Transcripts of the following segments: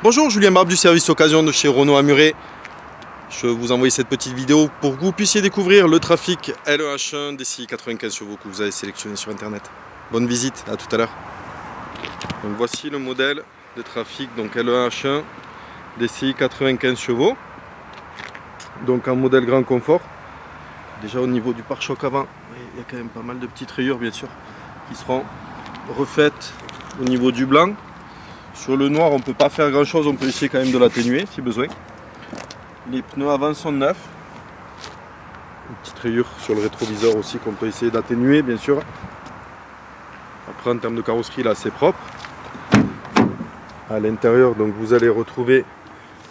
Bonjour, Julien Barbe du service occasion de chez Renault à Muret. Je vous envoie cette petite vidéo pour que vous puissiez découvrir le Trafic LE-H1 DCI 95 chevaux que vous avez sélectionné sur internet. Bonne visite, à tout à l'heure. Donc voici le modèle de Trafic, donc LE-H1 DCI 95 chevaux. Donc un modèle grand confort. Déjà au niveau du pare-choc avant, il y a quand même pas mal de petites rayures bien sûr qui seront refaites au niveau du blanc. Sur le noir on ne peut pas faire grand chose, on peut essayer quand même de l'atténuer si besoin. Les pneus avant sont neufs. Une petite rayure sur le rétroviseur aussi qu'on peut essayer d'atténuer bien sûr. Après en termes de carrosserie il est assez propre. À l'intérieur donc vous allez retrouver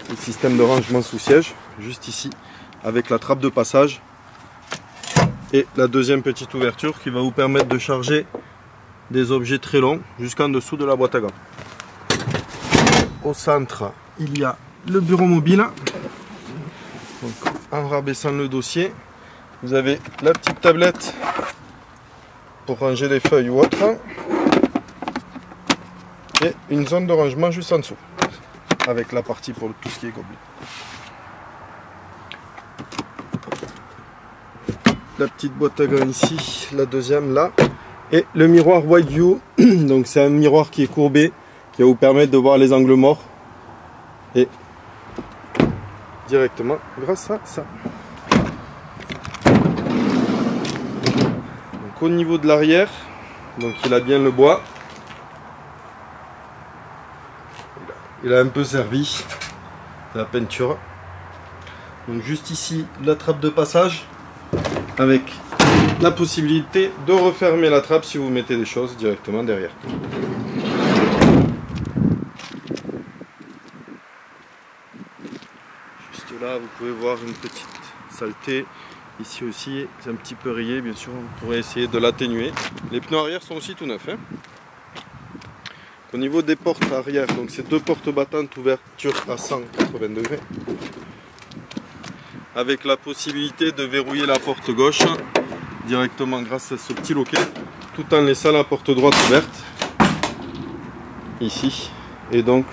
le système de rangement sous siège juste ici avec la trappe de passage et la deuxième petite ouverture qui va vous permettre de charger des objets très longs jusqu'en dessous de la boîte à gants. Au centre il y a le bureau mobile. Donc, en rabaissant le dossier vous avez la petite tablette pour ranger les feuilles ou autre et une zone de rangement juste en dessous avec la partie pour tout ce qui est gobelet. La petite boîte à gants ici, la deuxième là, et le miroir Wide View. Donc c'est un miroir qui est courbé qui va vous permettre de voir les angles morts et directement grâce à ça. Donc au niveau de l'arrière, donc il a bien le bois. Il a un peu servi de la peinture. Donc juste ici la trappe de passage avec la possibilité de refermer la trappe si vous mettez des choses directement derrière. Juste là vous pouvez voir une petite saleté. Ici aussi c'est un petit peu rayé, bien sûr on pourrait essayer de l'atténuer. Les pneus arrière sont aussi tout neufs. Au niveau des portes arrière, donc c'est deux portes battantes, ouverture à 180 degrés. Avec la possibilité de verrouiller la porte gauche directement grâce à ce petit loquet, tout en laissant la porte droite ouverte ici. Et donc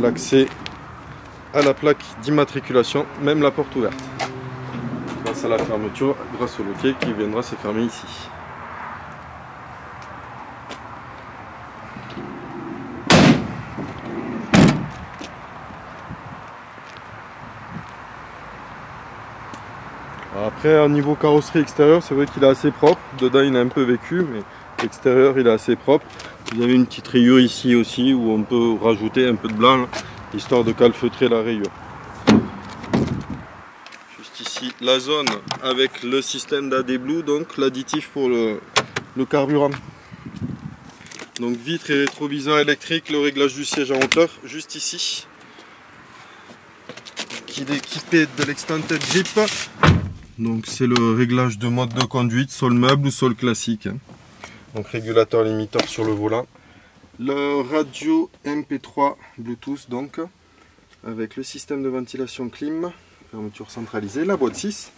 l'accès à la plaque d'immatriculation, même la porte ouverte. Grâce à la fermeture, grâce au loquet qui viendra se fermer ici. Après au niveau carrosserie extérieure, c'est vrai qu'il est assez propre. Dedans il a un peu vécu, mais l'extérieur il est assez propre. Vous avez une petite rayure ici aussi où on peut rajouter un peu de blanc histoire de calfeutrer la rayure. Juste ici la zone avec le système d'AD-Blue, donc l'additif pour le carburant. Donc vitres et rétroviseurs électriques, le réglage du siège en hauteur juste ici. Qui est équipé de l'extended grip. Donc c'est le réglage de mode de conduite, sol meuble ou sol classique. Donc régulateur limiteur sur le volant. Le radio MP3 Bluetooth donc, avec le système de ventilation clim, fermeture centralisée, la boîte 6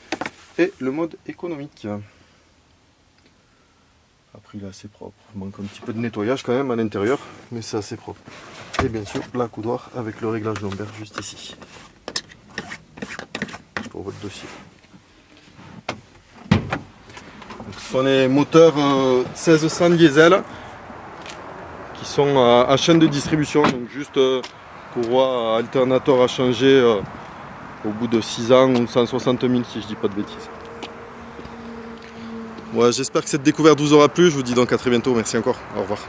et le mode économique. Après il est assez propre, il manque un petit peu de nettoyage quand même à l'intérieur, mais c'est assez propre. Et bien sûr la coudoir avec le réglage lombaire juste ici, pour votre dossier. Ce sont les moteurs 1600 diesel qui sont à chaîne de distribution, donc juste courroie alternateur à changer au bout de 6 ans ou 160 000 si je dis pas de bêtises. Ouais, j'espère que cette découverte vous aura plu, je vous dis donc à très bientôt, merci encore, au revoir.